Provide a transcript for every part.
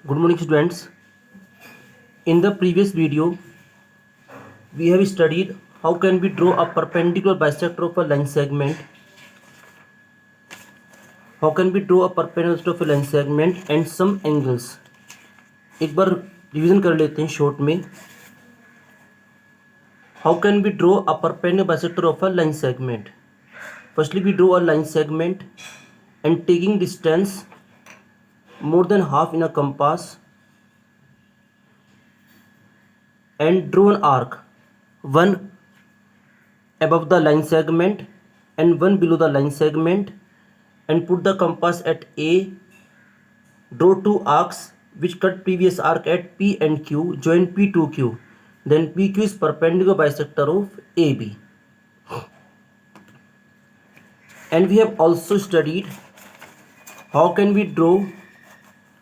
Good morning, students. In the previous video, we have studied how can we draw a perpendicular bisector of a line segment. How can we draw a perpendicular of a line segment and some angles. एक बार revision कर लेते हैं short में. How can we draw a perpendicular bisector of a line segment? Firstly, we draw a line segment and taking distance more than half in a compass and draw an arc, one above the line segment and one below the line segment, and put the compass at A. Draw two arcs which cut previous arc at P and Q. Join P to Q. Then PQ is perpendicular bisector of AB. And we have also studied how can we draw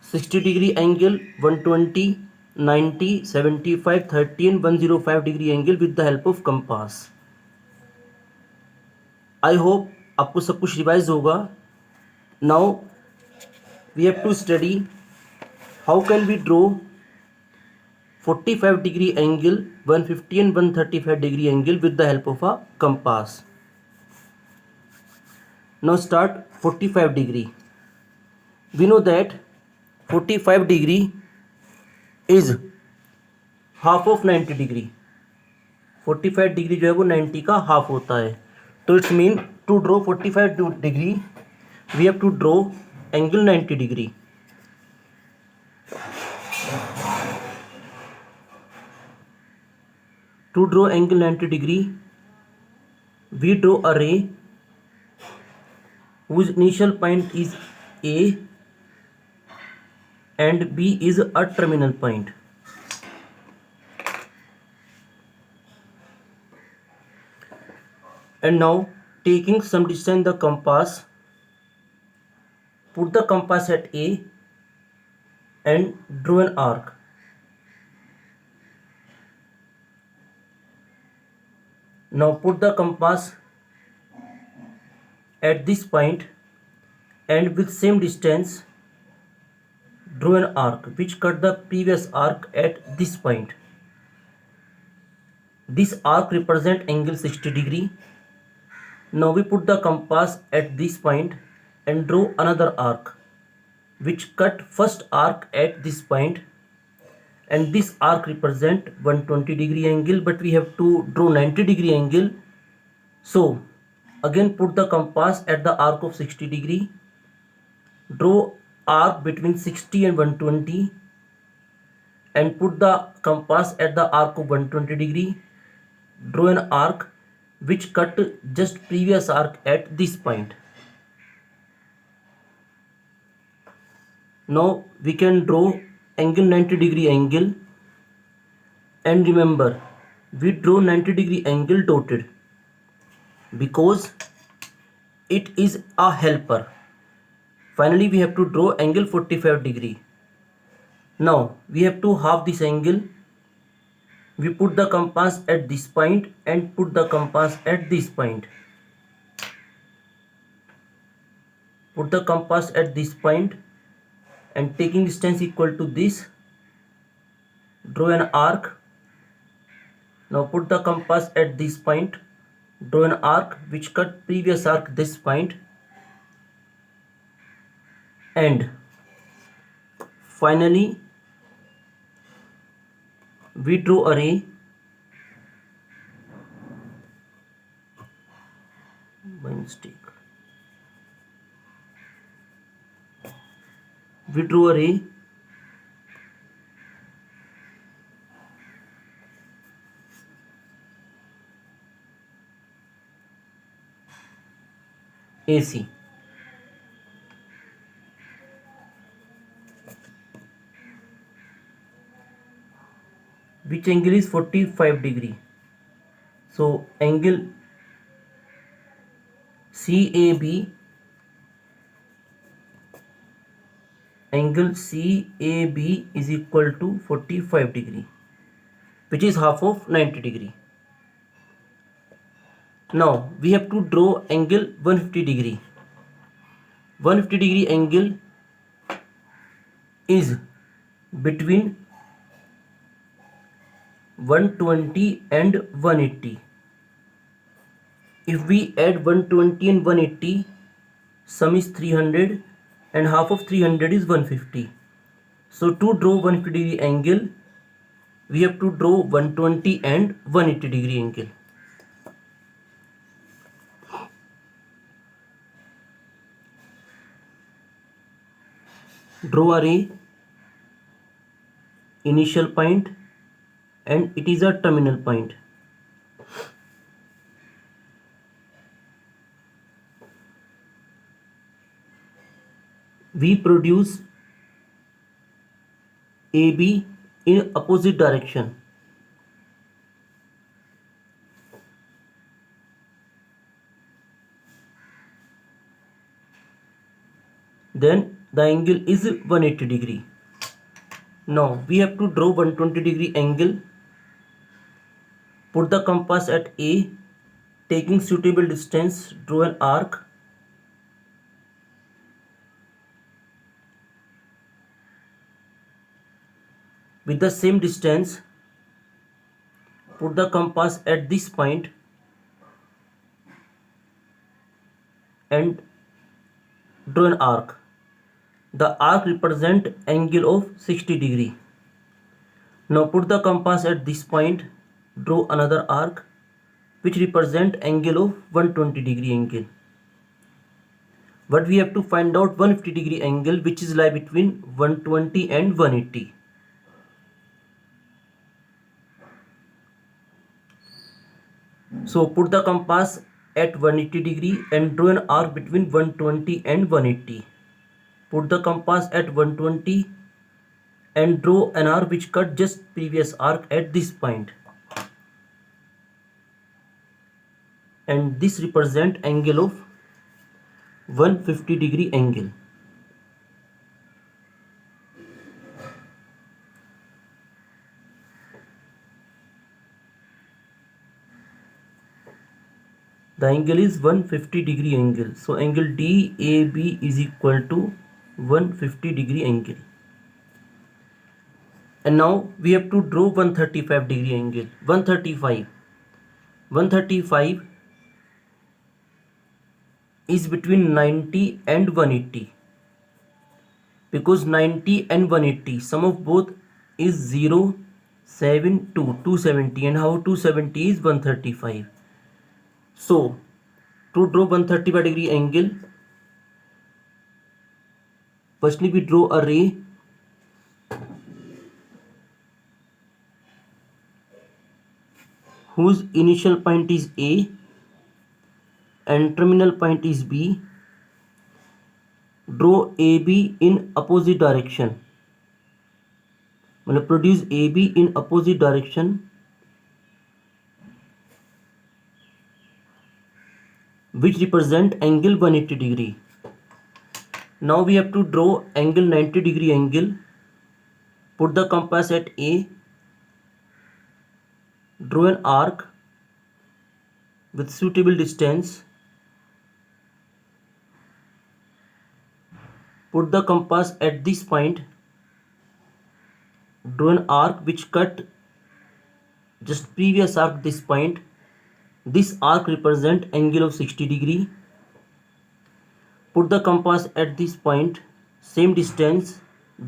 60-degree angle, 120, 90, 75, 30 and 105-degree angle with the help of compass. I hope आपको सब कुछ revise होगा. Now we have to study how can we draw 45-degree angle, 150 and 135-degree angle with the help of a compass. Now start 45-degree. We know that 45-degree is half of 90-degree. 45-degree जो है वो 90 का half होता है. तो it's mean to draw 45-degree we have to draw angle 90-degree. To draw angle 90-degree, we draw a ray whose initial point is A and B is a terminal point. And now taking some distance the compass, put the compass at A and draw an arc. Now put the compass at this point and with same distance draw an arc which cut the previous arc at this point. This arc represents angle 60-degree. Now we put the compass at this point and draw another arc which cut first arc at this point, and this arc represent 120-degree angle, but we have to draw 90-degree angle. So again put the compass at the arc of 60-degree, draw arc between 60 and 120 and put the compass at the arc of 120-degree, draw an arc which cut just previous arc at this point. Now we can draw angle 90-degree angle, and remember we draw 90-degree angle dotted because it is a helper. Finally we have to draw angle 45-degree. Now we have to halve this angle. We put the compass at this point and put the compass at this point. Put the compass at this point and taking distance equal to this, draw an arc. Now put the compass at this point, draw an arc which cut previous arc this point, and finally we draw a ray by mistake. We draw a ray AC. Which angle is 45-degree. So angle CAB, angle CAB is equal to 45-degree, which is half of 90-degree. Now we have to draw angle 150-degree. 150-degree angle is between 120 and 180. If we add 120 and 180, sum is 300 and half of 300 is 150. So to draw 150 degree angle, we have to draw 120 and 180 degree angle. Draw a ray, initial point, and it is a terminal point. We produce AB in opposite direction. Then the angle is 180 degree. Now we have to draw 120 degree angle. Put the compass at A, taking suitable distance, draw an arc. With the same distance, put the compass at this point and draw an arc. The arc represents angle of 60 degree. Now put the compass at this point, draw another arc which represent angle of 120 degree angle. But we have to find out 150 degree angle which is lie between 120 and 180. So put the compass at 180 degree and draw an arc between 120 and 180. Put the compass at 120 and draw an arc which cut just previous arc at this point. And this represent angle of 150 degree angle. The angle is 150 degree angle. So angle DAB is equal to 150 degree angle. And now we have to draw 135 degree angle. 135 is between 90 and 180. Because 90 and 180, sum of both is 0, 7, 2, 270, and how 270 is 135. So to draw 135 degree angle, firstly we draw a ray whose initial point is A and terminal point is B. Draw AB in opposite direction. Produce AB in opposite direction, which represent angle 180 degree. Now we have to draw angle 90 degree angle. Put the compass at A, draw an arc with suitable distance. Put the compass at this point, draw an arc which cut just previous arc this point. This arc represent angle of 60 degree. Put the compass at this point, same distance,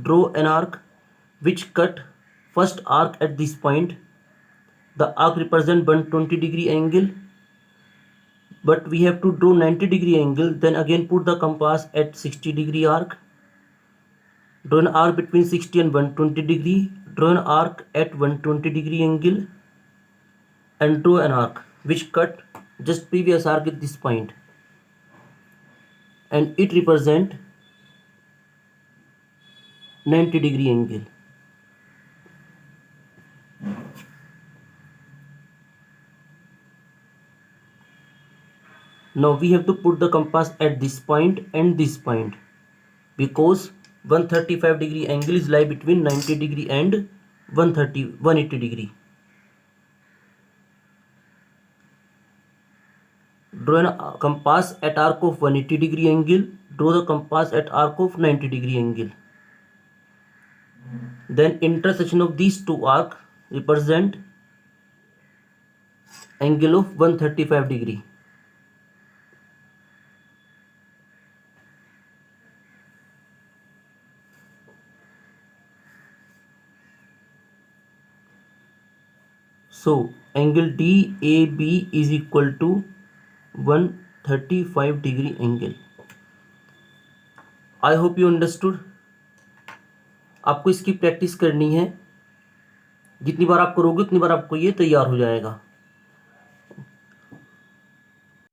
draw an arc which cut first arc at this point. The arc represent 120 degree angle, but we have to draw 90 degree angle. Then again put the compass at 60 degree arc. Draw an arc between 60 and 120 degree. Draw an arc at 120 degree angle and draw an arc which cut just previous arc at this point, and it represent 90 degree angle. Now we have to put the compass at this point and this point, because 135 degree angle is lie between 90 degree and 180 degree. Draw a compass at arc of 180 degree angle. Draw the compass at arc of 90 degree angle. then intersection of these two arcs represent angle of 135 degree. So angle DAB is equal to 135 degree angle. I hope you understood. आपको इसकी practice करनी है, जितनी बार आप करोगे उतनी बार आपको ये तैयार हो जाएगा.